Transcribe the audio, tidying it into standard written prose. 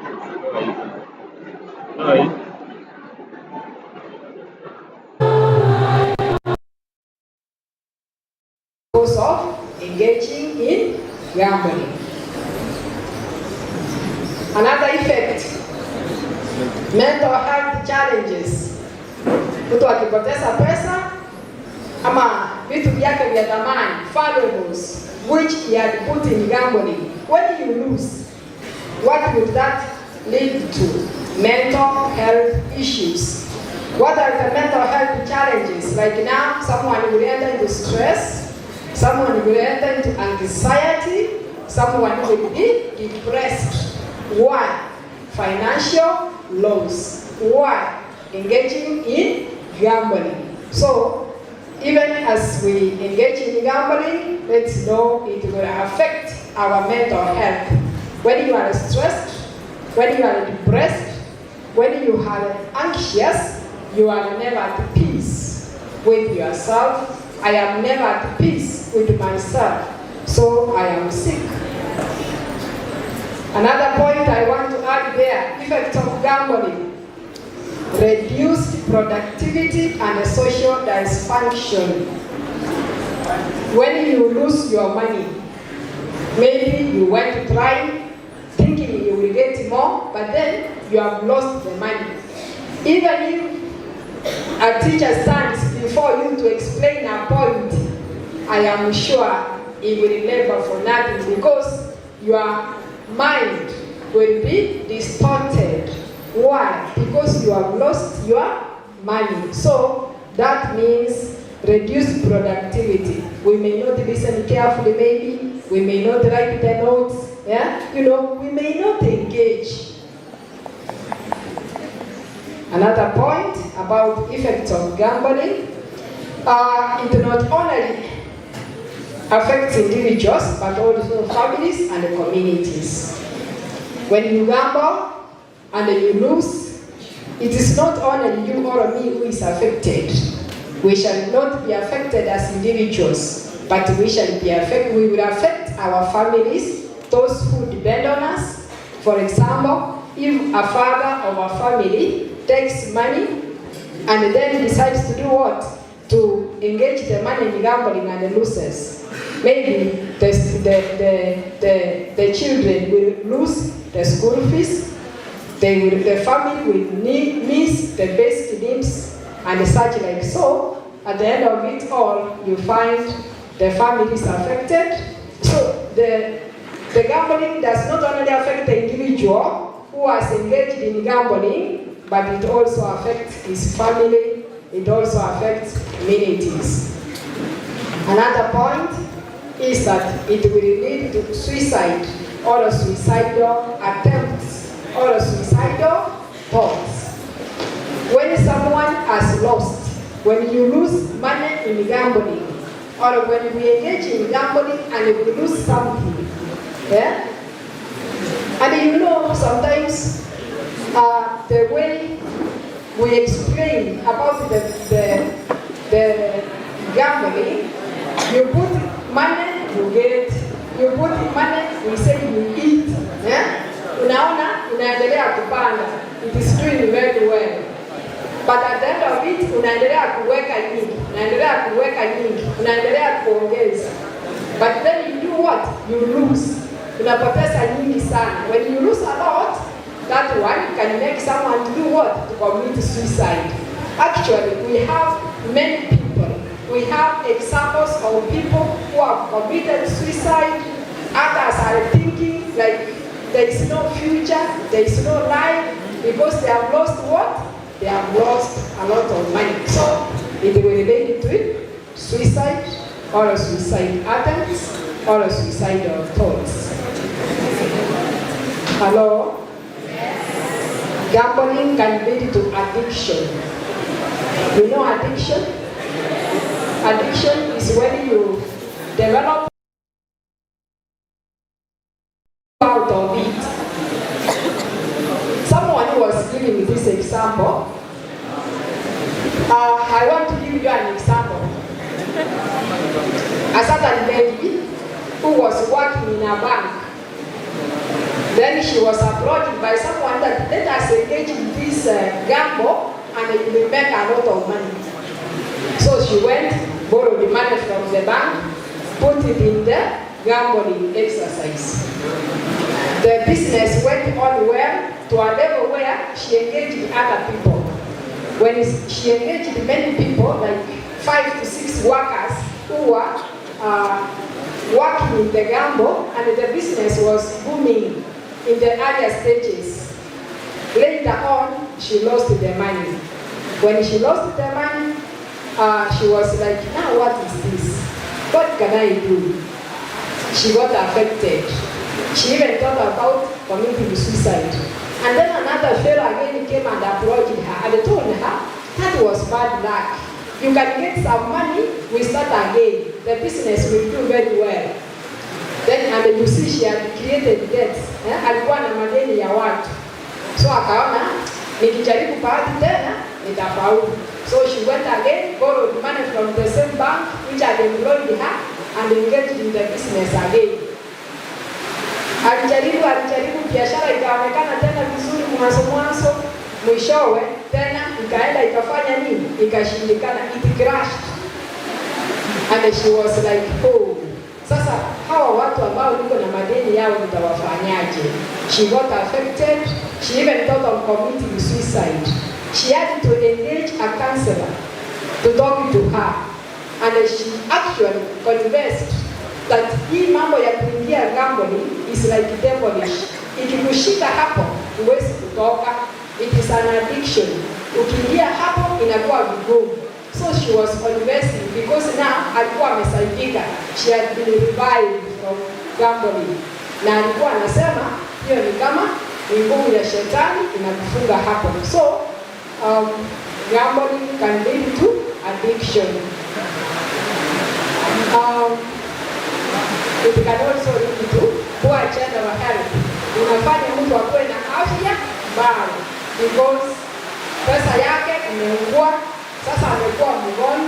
Hi. Because of engaging in gambling. Another effect, mental health challenges. Mtu akipoteza pesa ama vitu vyake vya thamani, valuables which he had put in gambling. When you lose, what would that lead to? Mental health issues. What are the mental health challenges? Like now, someone will enter into stress, someone will enter into anxiety, someone will be depressed. Why? Financial loss. Why? Engaging in gambling. So, even as we engage in gambling, let's know it will affect our mental health. When you are stressed, when you are depressed, when you are anxious, you are never at peace with yourself. I am never at peace with myself, so I am sick. Another point I want to add there, effect of gambling. Reduced productivity and social dysfunction. When you lose your money, maybe you went to try thinking you will get more, but then you have lost the money. Even if a teacher stands before you to explain a point, I am sure he will labor for nothing because your mind will be distorted. Why? Because you have lost your money. So that means reduced productivity. We may not listen carefully, maybe. We may not write the notes. Yeah? We may not engage. Another point about effects of gambling. It not only affects individuals, but also families and communities. When you gamble, and you lose, it is not only you or me who is affected. We shall not be affected as individuals, but we will affect our families, those who depend on us. For example, if a father of a family takes money and then decides to do what? To engage the money in gambling and loses. Maybe the children will lose the school fees. The family will miss the basic needs and such like. So, at the end of it all, you find the family is affected. So, the gambling does not only affect the individual who has engaged in gambling, but it also affects his family, it also affects communities. Another point is that it will lead to suicide or suicidal attempts or suicidal thoughts. When someone has lost, when you lose money in gambling, or when we engage in gambling and we lose something, yeah? And sometimes the way we explain about the gambling, you put money, you get, you put money, we say you eat, yeah? Unaendelea kupanda, it is doing very well. But at the end of it, unaendelea kuweka nyingi, unaendelea kuongeza. But then you do what? You lose. Unapoteza nyingi sana. When you lose a lot, that one can make someone to do what? To commit suicide. Actually, we have many people. We have examples of people who have committed suicide. Others are thinking like, there is no future, there is no life, because they have lost what? They have lost a lot of money. So, it will relate to suicide, or suicide attempts, or suicidal thoughts. Hello? Yes. Gambling can lead to addiction. You know addiction? Addiction is when you develop out of it. Someone was giving me this example. I want to give you an example. A certain lady who was working in a bank. Then she was approached by someone that let us engage in this gamble and it will make a lot of money. So she went, borrowed the money from the bank, put it in the gambling exercise. The business went on well to a level where she engaged other people. When she engaged many people, like 5 to 6 workers who were working in the gamble, and the business was booming in the earlier stages. Later on, she lost the money. When she lost the money, she was like, now what is this? What can I do? She got affected. She even thought about committing suicide. And then another fellow again came and approached her and told her that was bad luck. You can get some money, we start again. The business will do very well. Then and you see she had created debts. Alikuwa na madeni ya watu. So akaona nikijaribu bahati tena nitafaulu. So she went again, borrowed money from the same bank which had employed her and engaged in the business again. Alijaribu biashara ikaonekana tena vizuri mwanzo, mwishowe tena ikaenda ikafanya nini? Ikashindikana, it crashed. And she was like, oh, sasa hawa watu ambao niko na madeni yao nitawafanyaje? She got affected. She even thought of committing suicide. She had to engage a counselor to talk to her. And she actually confessed that hii mambo ya kuingia gambling is like devilish. Ikikushika hapo huwezi kutoka. It is an addiction. Ukiingia hapo inakuwa vigumu. So she was confessing because now alikuwa amesaidika. She had been revived from gambling. Na alikuwa anasema hiyo ni kama nguvu ya shetani inakufunga hapo. So gambling can lead to addiction. It can also lead to poor general health. Unafanya mtu akuwe na afya mbaya because pesa yake imeungua, sasa amekuwa mgonjwa.